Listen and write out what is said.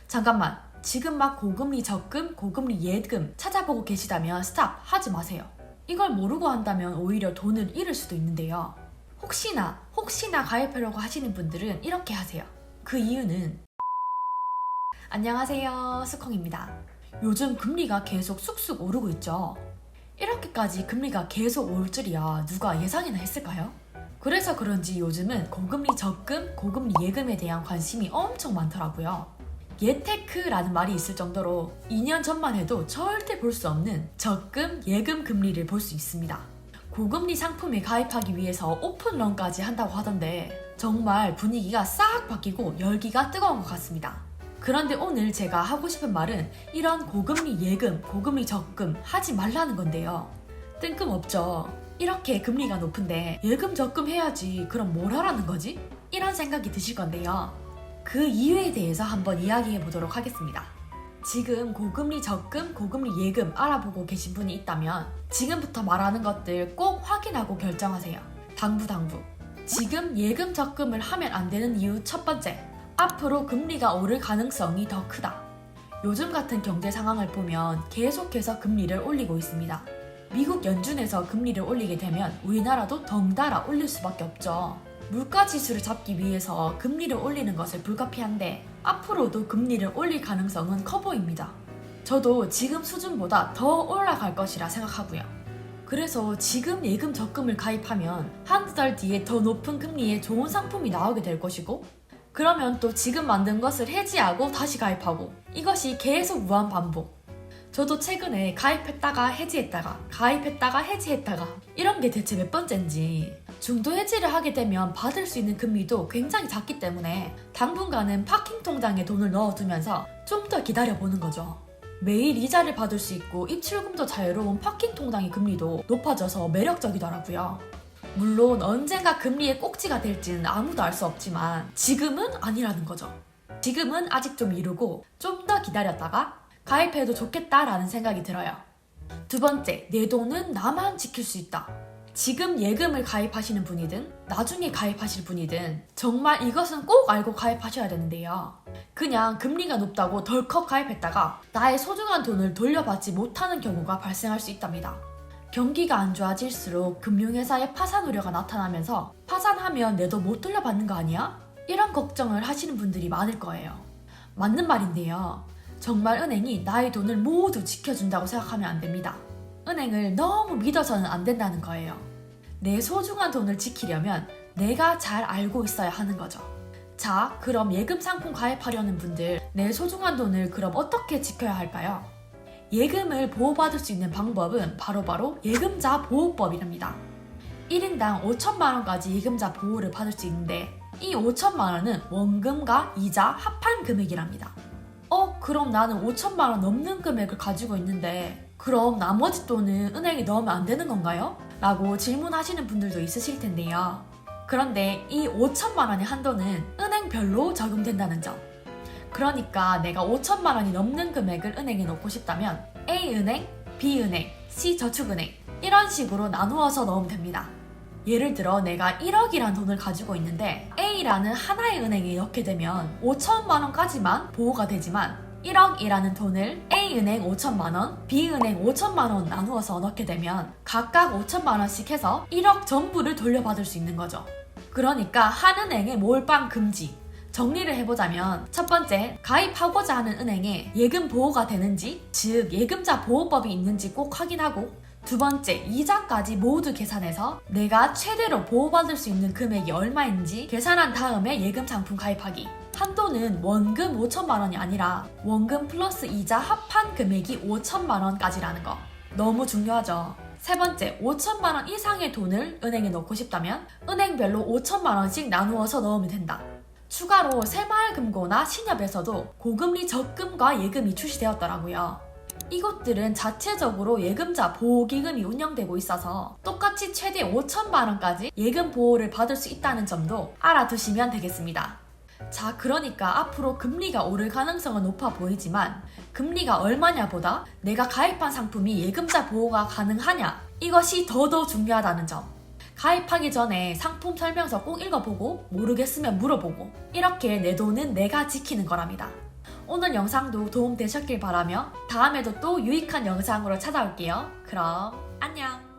잠깐만, 지금 막 고금리 적금, 고금리 예금 찾아보고 계시다면 스탑 하지 마세요. 이걸 모르고 한다면 오히려 돈을 잃을 수도 있는데요. 혹시나 가입하려고 하시는 분들은 이렇게 하세요. 그 이유는 안녕하세요, 수콩입니다. 요즘 금리가 계속 쑥쑥 오르고 있죠. 이렇게까지 금리가 계속 올 줄이야 누가 예상이나 했을까요? 그래서 그런지 요즘은 고금리 적금, 고금리 예금에 대한 관심이 엄청 많더라고요. 예테크라는 말이 있을 정도로 2년 전만 해도 절대 볼 수 없는 적금, 예금 금리를 볼 수 있습니다. 고금리 상품에 가입하기 위해서 오픈런까지 한다고 하던데 정말 분위기가 싹 바뀌고 열기가 뜨거운 것 같습니다. 그런데 오늘 제가 하고 싶은 말은 이런 고금리 예금, 고금리 적금 하지 말라는 건데요. 뜬금없죠. 이렇게 금리가 높은데 예금 적금 해야지 그럼 뭘 하라는 거지? 이런 생각이 드실 건데요. 그 이유에 대해서 한번 이야기해 보도록 하겠습니다. 지금 고금리 적금, 고금리 예금 알아보고 계신 분이 있다면 지금부터 말하는 것들 꼭 확인하고 결정하세요. 당부. 지금 예금 적금을 하면 안 되는 이유 첫 번째, 앞으로 금리가 오를 가능성이 더 크다. 요즘 같은 경제 상황을 보면 계속해서 금리를 올리고 있습니다. 미국 연준에서 금리를 올리게 되면 우리나라도 덩달아 올릴 수밖에 없죠. 물가 지수를 잡기 위해서 금리를 올리는 것을 불가피한데 앞으로도 금리를 올릴 가능성은 커 보입니다. 저도 지금 수준보다 더 올라갈 것이라 생각하고요. 그래서 지금 예금 적금을 가입하면 한두 달 뒤에 더 높은 금리에 좋은 상품이 나오게 될 것이고 그러면 또 지금 만든 것을 해지하고 다시 가입하고 이것이 계속 무한 반복. 저도 최근에 가입했다가 해지했다가 가입했다가 해지했다가 이런 게 대체 몇 번째인지 중도 해지를 하게 되면 받을 수 있는 금리도 굉장히 작기 때문에 당분간은 파킹 통장에 돈을 넣어두면서 좀 더 기다려보는 거죠. 매일 이자를 받을 수 있고 입출금도 자유로운 파킹 통장의 금리도 높아져서 매력적이더라고요. 물론 언젠가 금리의 꼭지가 될지는 아무도 알 수 없지만 지금은 아니라는 거죠. 지금은 아직 좀 미루고 좀 더 기다렸다가 가입해도 좋겠다라는 생각이 들어요. 두 번째, 내 돈은 나만 지킬 수 있다. 지금 예금을 가입하시는 분이든 나중에 가입하실 분이든 정말 이것은 꼭 알고 가입하셔야 되는데요. 그냥 금리가 높다고 덜컥 가입했다가 나의 소중한 돈을 돌려받지 못하는 경우가 발생할 수 있답니다. 경기가 안 좋아질수록 금융회사의 파산 우려가 나타나면서 파산하면 내 돈 못 돌려받는 거 아니야? 이런 걱정을 하시는 분들이 많을 거예요. 맞는 말인데요. 정말 은행이 나의 돈을 모두 지켜준다고 생각하면 안 됩니다. 은행을 너무 믿어서는 안 된다는 거예요. 내 소중한 돈을 지키려면 내가 잘 알고 있어야 하는 거죠. 자, 그럼 예금 상품 가입하려는 분들, 내 소중한 돈을 그럼 어떻게 지켜야 할까요? 예금을 보호받을 수 있는 방법은 바로 예금자 보호법이랍니다. 1인당 5천만 원까지 예금자 보호를 받을 수 있는데 이 5천만 원은 원금과 이자 합한 금액이랍니다. 그럼 나는 5천만 원 넘는 금액을 가지고 있는데 그럼 나머지 돈은 은행에 넣으면 안 되는 건가요? 라고 질문하시는 분들도 있으실 텐데요. 그런데 이 5천만 원의 한도는 은행별로 적용된다는 점. 그러니까 내가 5천만 원이 넘는 금액을 은행에 넣고 싶다면 A은행, B은행, C저축은행 이런 식으로 나누어서 넣으면 됩니다. 예를 들어 내가 1억이란 돈을 가지고 있는데 A라는 하나의 은행에 넣게 되면 5천만 원까지만 보호가 되지만 1억이라는 돈을 A은행 5천만 원, B은행 5천만 원 나누어서 넣게 되면 각각 5천만 원씩 해서 1억 전부를 돌려받을 수 있는 거죠. 그러니까 한 은행에 몰빵 금지. 정리를 해보자면 첫 번째, 가입하고자 하는 은행에 예금 보호가 되는지, 즉 예금자 보호법이 있는지 꼭 확인하고 두 번째, 이자까지 모두 계산해서 내가 최대로 보호받을 수 있는 금액이 얼마인지 계산한 다음에 예금 상품 가입하기. 한도는 원금 5천만 원이 아니라 원금 플러스 이자 합한 금액이 5천만 원까지라는 거. 너무 중요하죠. 세 번째, 5천만 원 이상의 돈을 은행에 넣고 싶다면 은행별로 5천만 원씩 나누어서 넣으면 된다. 추가로 새마을금고나 신협에서도 고금리 적금과 예금이 출시되었더라고요. 이곳들은 자체적으로 예금자 보호기금이 운영되고 있어서 똑같이 최대 5천만 원까지 예금 보호를 받을 수 있다는 점도 알아두시면 되겠습니다. 자, 그러니까 앞으로 금리가 오를 가능성은 높아 보이지만 금리가 얼마냐 보다 내가 가입한 상품이 예금자 보호가 가능하냐 이것이 더더 중요하다는 점. 가입하기 전에 상품 설명서 꼭 읽어보고 모르겠으면 물어보고 이렇게 내 돈은 내가 지키는 거랍니다. 오늘 영상도 도움 되셨길 바라며 다음에도 또 유익한 영상으로 찾아올게요. 그럼 안녕.